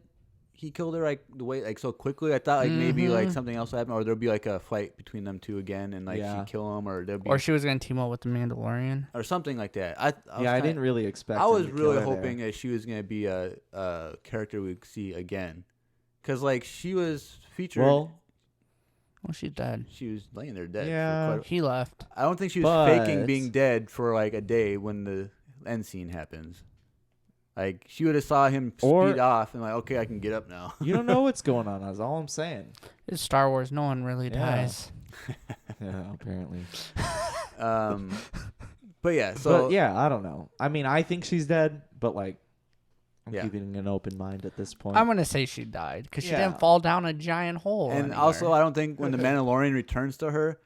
he killed her like the way so quickly. I thought maybe like something else happened, or there'd be like a fight between them two again, and like she'd kill him, or there'd be, or she was gonna team up with the Mandalorian, or something like that. I didn't really expect. I was really hoping that she was gonna be a character we'd see again, because like she was featured. Well, she's dead. She was laying there dead. Yeah, he left. I don't think she was faking being dead for like a day when the end scene happens. Like, she would have saw him speed off and like, okay, I can get up now. You don't know what's going on. That's all I'm saying. It's Star Wars. No one really dies. Yeah, apparently. But yeah, so. But yeah, I don't know. I mean, I think she's dead, but like, I'm keeping an open mind at this point. I'm going to say she died because she didn't fall down a giant hole. And also, I don't think when the Mandalorian returns to her,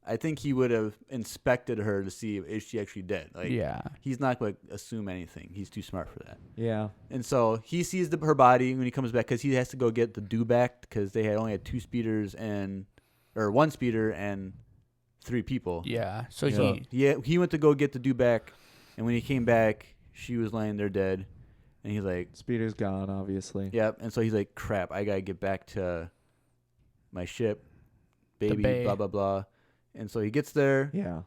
I think he would have inspected her to see if she actually dead. Like, he's not going to assume anything. He's too smart for that. Yeah. And so he sees her body when he comes back because he has to go get the dewback because they only had 2 speeders or 1 speeder and 3 people. Yeah. So he went to go get the dewback, and when he came back, she was laying there dead. And he's like, speeder's gone, obviously. Yep. And so he's like, crap, I gotta get back to my ship, baby, blah blah blah. And so he gets there. Yeah.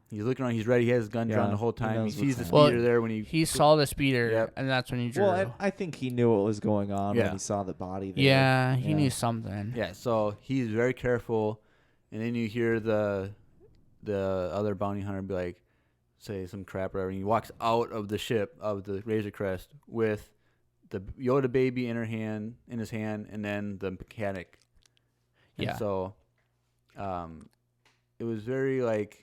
He's looking around. He's ready. He has his gun drawn the whole time. He sees the happening. speeder there when he saw the speeder, and that's when he drew. Well, I think he knew what was going on when he saw the body there. Yeah, he knew something. Yeah, so he's very careful, and then you hear the other bounty hunter be like, say some crap or whatever, and he walks out of the ship of the Razor Crest with the Yoda baby in his hand, and then the mechanic. And so, it was very like.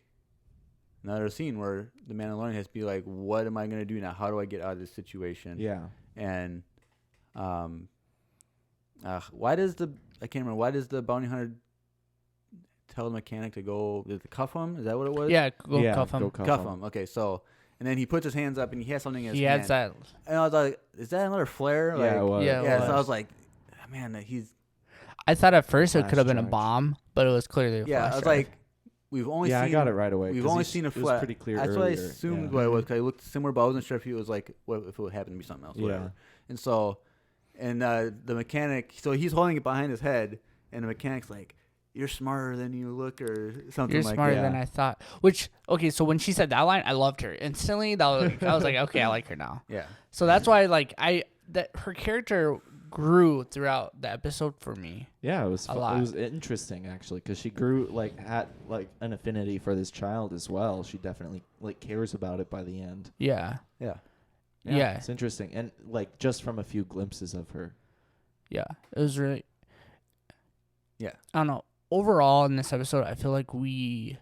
Another scene where the Mandalorian has to be like, what am I going to do now? How do I get out of this situation? Yeah. And why does the bounty hunter tell the mechanic to go cuff him? Is that what it was? Yeah, cuff him. Cuff him. Okay, so, and then he puts his hands up and he has something in his hand. He has that. And I was like, is that another flare? Yeah, it was. Yeah, so I was like, man, I thought at first it could have been a bomb, but it was clearly a flash I was like, we've only seen. I got it right away. We've only seen a flash. It was pretty clear. That's earlier. what I assumed what it was. Cause I looked similar, but I wasn't sure if it was like if it would happen to be something else. Whatever. And so, the mechanic. So he's holding it behind his head, and the mechanic's like, "You're smarter than you look," or something like that. You're smarter than I thought. Which so when she said that line, I loved her instantly. I was like, okay, I like her now. Yeah. So that's why that her character grew throughout the episode for me. Yeah, it was a lot. It was interesting actually because she grew had an affinity for this child as well. She definitely cares about it by the end. Yeah. It's interesting, and just from a few glimpses of her. Yeah, it was really. Yeah. I don't know. Overall, in this episode, I feel like the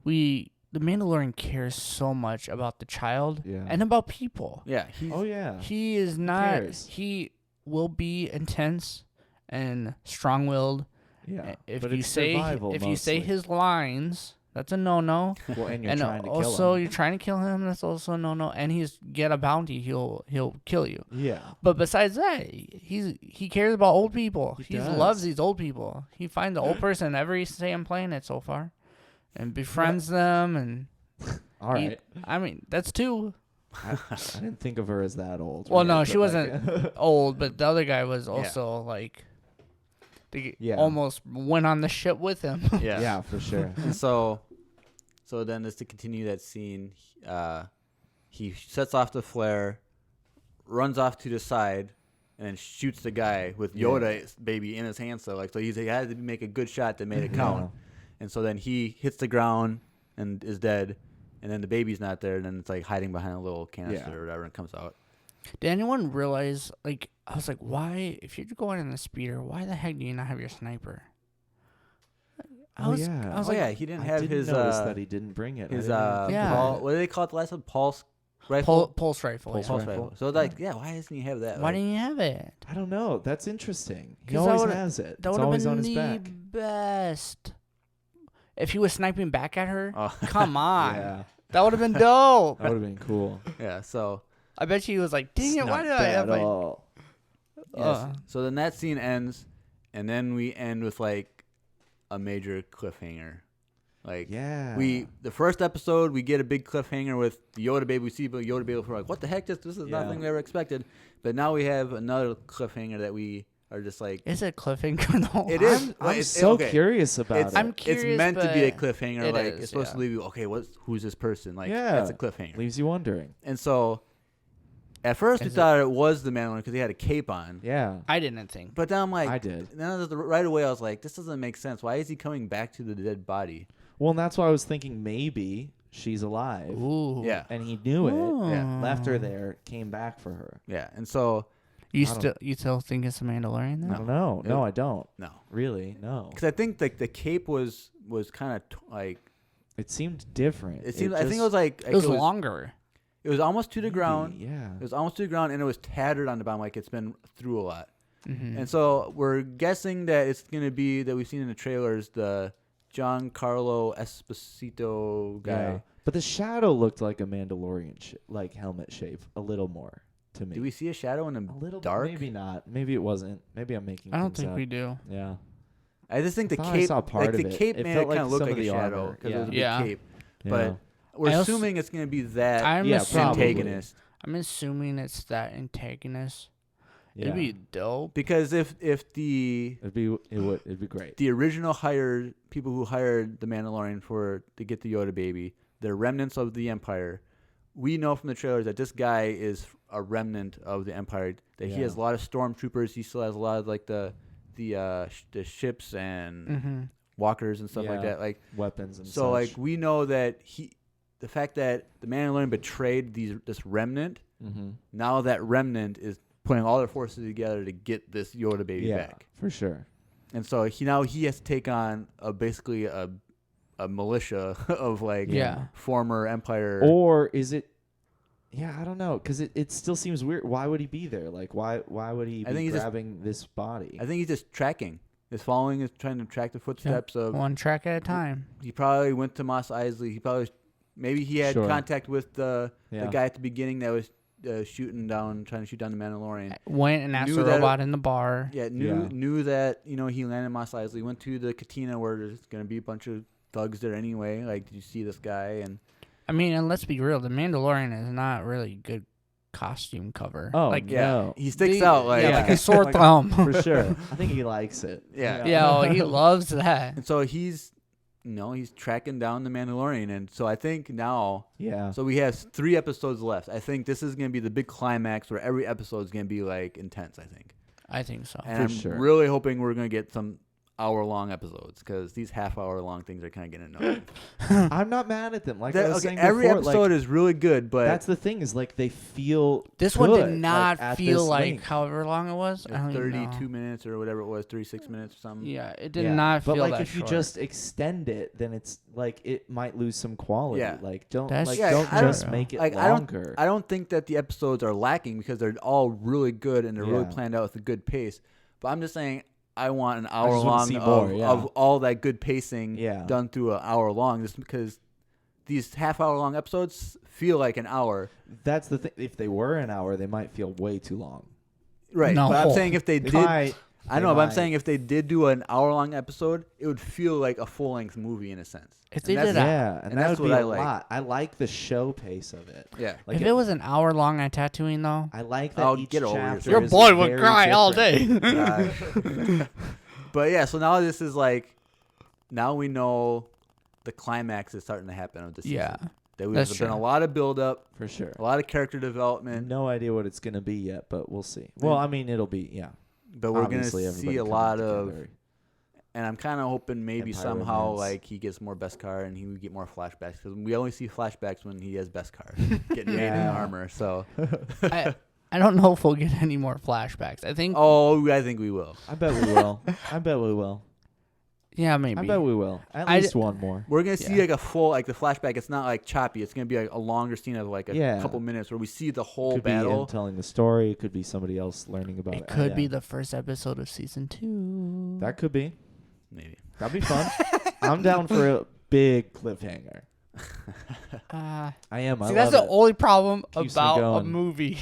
Mandalorian cares so much about the child and about people. Yeah. He is not. He will be intense and strong-willed. Yeah. If you say his lines, that's a no-no. Well, and you're trying to kill him. Also, you're trying to kill him. That's also a no-no. And he's get a bounty. He'll kill you. Yeah. But besides that, he cares about old people. He loves these old people. He finds an old person in every Sam planet so far, and befriends them. And all right. I mean, that's two. I didn't think of her as that old. Well, no, she wasn't old, but the other guy was also almost went on the ship with him. Yeah, for sure. And so then just to continue that scene, he sets off the flare, runs off to the side, and then shoots the guy with Yoda baby in his hand. So he had to make a good shot that made it count. And so then he hits the ground and is dead. And then the baby's not there, and then it's hiding behind a little canister or whatever, and comes out. Did anyone realize, I was like, why, if you're going in the speeder, why the heck do you not have your sniper? I was like, he didn't have his. Notice that he didn't bring it. His what do they call it the last one? Pulse rifle. Pulse rifle. Pulse rifle. So why doesn't he have that? Why didn't he have it? I don't know. That's interesting. He always has it. That would have been the best. If he was sniping back at her, come on. Yeah. That would have been dope. That would have been cool. Yeah, so I bet he was like, dang it, why did I have my... Yes. So then that scene ends, and then we end with a major cliffhanger. The first episode we get a big cliffhanger with the Yoda baby. We see Yoda baby. We're like, what the heck? This is nothing we ever expected. But now we have another cliffhanger that we are just like. Is it cliffhanger though? It is. I'm so curious about it. I'm curious. It's meant to be a cliffhanger. It's supposed to leave you. Okay, who's this person? That's a cliffhanger. Leaves you wondering. And so, at first we thought it was the Mandalorian because he had a cape on. Yeah. I didn't think. But then I'm like, I did. Then right away I was like, this doesn't make sense. Why is he coming back to the dead body? Well, and that's why I was thinking maybe she's alive. Ooh. Yeah. And he knew it. Yeah. Left her there. Came back for her. Yeah. And so. You still think it's a Mandalorian then? I don't know. No, I don't. No. Really? No. Because I think the cape was kind of It seemed different. It seemed. I think it was it was longer. It was almost to the ground. Yeah. It was almost to the ground, and it was tattered on the bottom, it's been through a lot. Mm-hmm. And so we're guessing that it's going to be that we've seen in the trailers the Giancarlo Esposito guy. Yeah. But the shadow looked like a Mandalorian helmet shape a little more to me. Do we see a shadow in the dark? Maybe not. Maybe it wasn't. Maybe I'm making. I don't think we do. Yeah. I just think the cape. I saw part of it. The cape made it kind of look like a shadow because it was a big cape. But we're assuming it's going to be that antagonist. I'm assuming it's that antagonist. Yeah. It'd be dope. Because if it'd be great. The original people who hired the Mandalorian to get the Yoda baby, they're remnants of the Empire. We know from the trailers that this guy is a remnant of the Empire. That he has a lot of stormtroopers. He still has a lot of like the ships and walkers and stuff like that, like weapons and so. Such. Like we know that the fact that the Mandalorian betrayed this remnant. Now that remnant is putting all their forces together to get this Yoda baby back. For sure. And so he has to take on basically a militia of former Empire. Or is it? Yeah, I don't know, because it still seems weird. Why would he be there? Like, why would he be grabbing this body? I think he's just tracking. He's trying to track the footsteps of one track at a time. He probably went to Mos Eisley. Maybe he had contact with the guy at the beginning that was trying to shoot down the Mandalorian. Went and asked the robot in the bar. Yeah, knew that he landed Mos Eisley. Went to the Katina where there's gonna be a bunch of thugs there anyway. Like, did you see this guy? And I mean, and let's be real, the Mandalorian is not really good costume cover. Oh, like, no. He sticks out like a sore thumb. For sure. I think he likes it. Yeah, he loves that. And so he's tracking down the Mandalorian, and so I think now, so we have 3 episodes left. I think this is going to be the big climax where every episode is going to be like intense. I think so. And I'm really hoping we're going to get some hour-long episodes, because these half-hour-long things are kind of getting annoying. I'm not mad at them. Like I was saying every before, episode is really good, but that's the thing, is like they feel. This good, one did not feel like length. however long it was. Like 32 minutes or whatever it was, 36 minutes or something. Yeah, it did not feel that short. But like if you just extend it, then it's like it might lose some quality. Yeah. Like don't just make it like, longer. I don't think that the episodes are lacking, because they're all really good and they're really planned out with a good pace. But I'm just saying, I want an hour long of all that good pacing done through an hour long, just because these half-hour long episodes feel like an hour. That's the thing. If they were an hour, they might feel way too long. Right. No. But I'm saying if they did, but I'm saying if they did do an hour-long episode, it would feel like a full-length movie in a sense. If they did that, and that would be a lot. I like the show pace of it. Yeah. Like if it was an hour long on Tatooine, though, I like that each chapter. Your boy would cry all day. But yeah, so now this is like, now we know the climax is starting to happen of the season. Yeah. There's been a lot of build-up. For sure. A lot of character development. No idea what it's going to be yet, but we'll see. Well, I mean, it'll be, But we're going to see a lot of, and I'm kind of hoping maybe somehow like he gets more Beskar and he would get more flashbacks, because we only see flashbacks when he has Beskar getting made in armor. So I don't know if we'll get any more flashbacks. I think we will. I bet we will. I bet we will. Yeah, maybe. I bet we will. At least one more. We're going to see like a full, like the flashback. It's not like choppy. It's going to be like a longer scene of like a couple minutes where we see the whole battle. Could be him telling the story. It could be somebody else learning about it. It could be the first episode of season 2. That could be. Maybe. That'd be fun. I'm down for a big cliffhanger. I am. See, that's the only problem Keeps about a movie,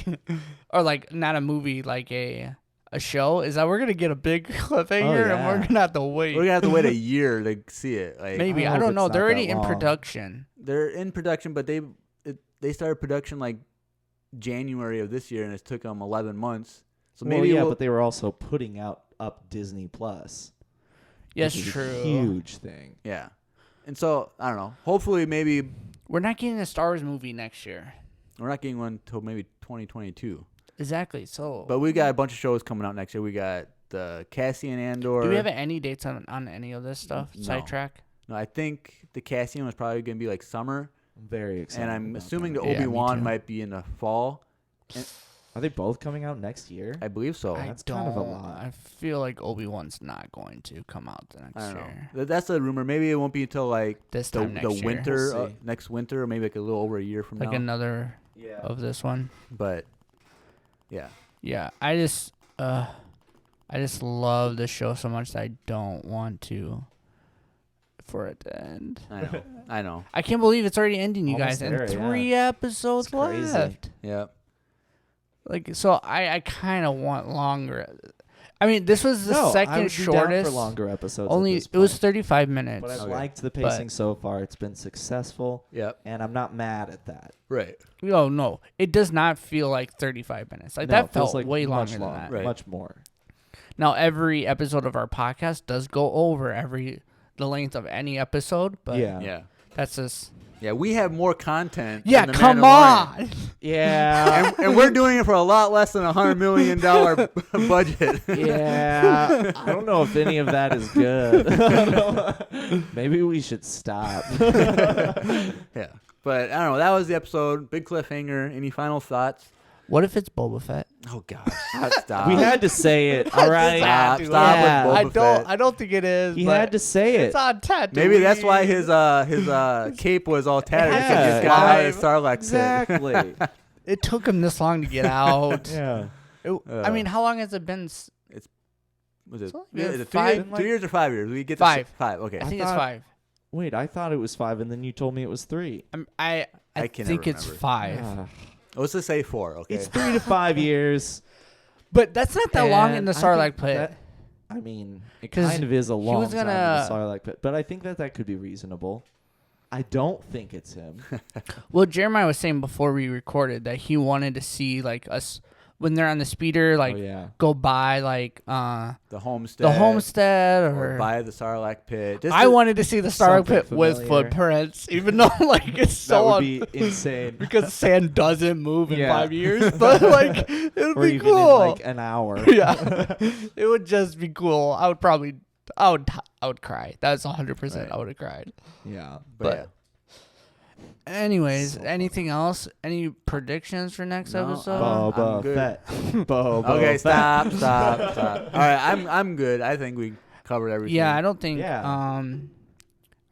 or like not a movie, like a show, is that we're gonna get a big cliffhanger and we're gonna have to wait. We're gonna have to wait a year to see it. Like, maybe I don't know. They're already in production. They're in production, but they started production like January of this year, and it took them 11 months. So maybe but they were also putting up Disney Plus. Yes, true. Huge thing. Yeah. And so, I don't know. Hopefully, maybe we're not getting a Star Wars movie next year. We're not getting one until maybe 2022. Exactly. So, but we got a bunch of shows coming out next year. We got the Cassian Andor. Do we have any dates on any of this stuff? No. Sidetrack? No, I think the Cassian was probably going to be like summer. I'm very excited. And I'm assuming the Obi-Wan might be in the fall. Are they both coming out next year? I believe so. That's kind of a lot. I feel like Obi-Wan's not going to come out the next year. That's a rumor. Maybe it won't be until like this time the winter, next winter, or maybe like a little over a year from now. Like another of this one. But yeah. Yeah, I just love the show so much that I don't want for it to end. I know. I can't believe it's already ending, you Almost guys. there, And 3 episodes left. Yeah. Like, so I kind of want longer. I mean, this was the second shortest. For longer episodes. Only it was 35 minutes. But I've liked the pacing so far. It's been successful. Yep. And I'm not mad at that. Right. No, it does not feel like 35 minutes. Like that felt like way longer than that. Right. Much more. Now, every episode of our podcast does go over the length of any episode, but that's just. Yeah, we have more content. Yeah, come on. Yeah. and we're doing it for a lot less than $100 million budget. Yeah. I don't know if any of that is good. Maybe we should stop. Yeah. But I don't know. That was the episode. Big cliffhanger. Any final thoughts? What if it's Boba Fett? Oh gosh. Stop. We had to say it. All right. Stop with Boba Fett. I don't think it is. He had to say it. It's on Tatooine. Maybe that's why his cape was all tattered because he just got out of Sarlacc pit. Exactly. It took him this long to get out. Yeah. I mean, how long has it been? Was it? Is it 5? 2 years or 5 years? We get 5. 5. Okay. I think it's 5. Wait, I thought it was 5, and then you told me it was 3. I think it's 5. Let's just say 4. Okay. It's 3 to 5 years. But that's not that long in the Sarlacc pit. I mean, it kind of is a long time in the Sarlacc pit, but I think that could be reasonable. I don't think it's him. Well, Jeremiah was saying before we recorded that he wanted to see like us when they're on the speeder, like go by like the homestead, or by the Sarlacc pit. I wanted to see the Sarlacc pit with footprints, even though like it's so that would be insane because sand doesn't move in 5 years, but like it would be even cool. In like an hour. Yeah, it would just be cool. I would cry. That's 100%. Right. I would have cried. Yeah, but. Anyways, anything else? Any predictions for next episode? Boba Fett. Boba okay, Fett. Stop. All right, I'm good. I think we covered everything. Yeah, I don't think. Yeah. All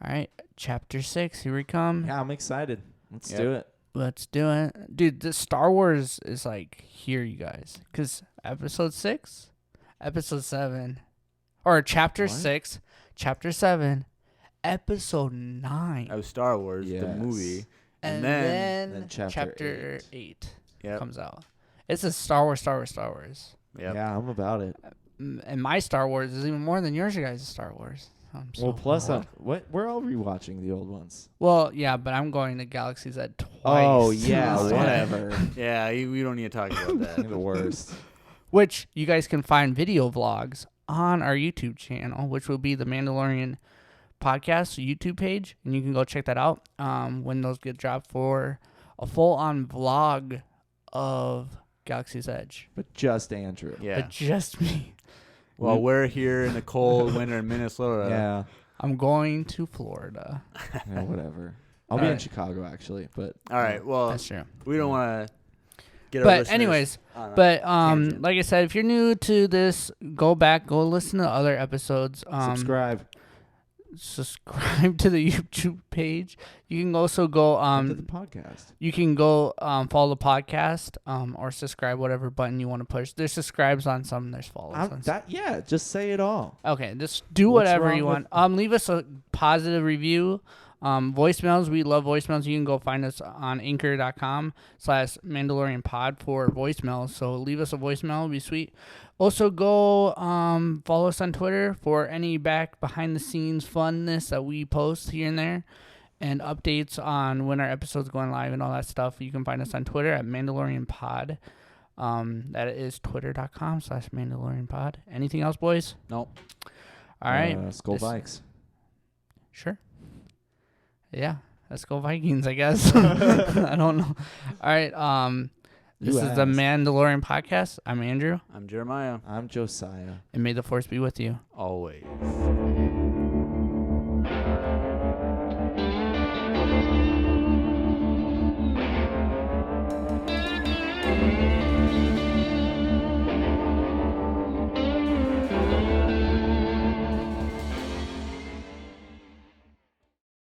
right, chapter 6. Here we come. Yeah, I'm excited. Let's do it. Let's do it, dude. The Star Wars is like here, you guys, because episode 6, episode 7, or chapter 6, chapter 7. Episode 9 of Star Wars, the movie, and then chapter 8 comes out. It's a Star Wars. Yep. Yeah, I'm about it. And my Star Wars is even more than yours guys' Star Wars. Plus, we're all rewatching the old ones. Well, yeah, but I'm going to Galaxy's Edge twice. Oh yeah, whatever. Yeah, we don't need to talk about that. The worst. Which you guys can find video vlogs on our YouTube channel, which will be the Mandalorian podcast YouTube page, and you can go check that out when those get dropped for a full-on vlog of Galaxy's Edge. But just Andrew. Yeah. But just me. Well, we're here in the cold winter in Minnesota. Yeah. I'm going to Florida. Yeah, whatever. I'll be in Chicago, actually. But all right. Well, that's true. We don't want to get But anyways, like I said, if you're new to this, go listen to other episodes. Subscribe to the YouTube page. You can also go to the podcast. You can go follow the podcast or subscribe, whatever button you want to push. There's subscribes on some, there's follows on some. Just say it all. Okay, just do whatever you want. Leave us a positive review. Voicemails, we love voicemails. You can go find us on anchor.com/Mandalorian pod for voicemails. So leave us a voicemail, it'll be sweet. Also go follow us on Twitter for any behind the scenes funness that we post here and there, and updates on when our episode's going live and all that stuff. You can find us on Twitter at Mandalorian pod. That is twitter.com/Mandalorian pod. Anything else, boys? Nope. All right. Skull Vikes. Sure. Yeah, let's go Vikings, I guess. I don't know. All right. This is the Mandalorian podcast. I'm Andrew. I'm Jeremiah. I'm Josiah. And may the Force be with you. Always.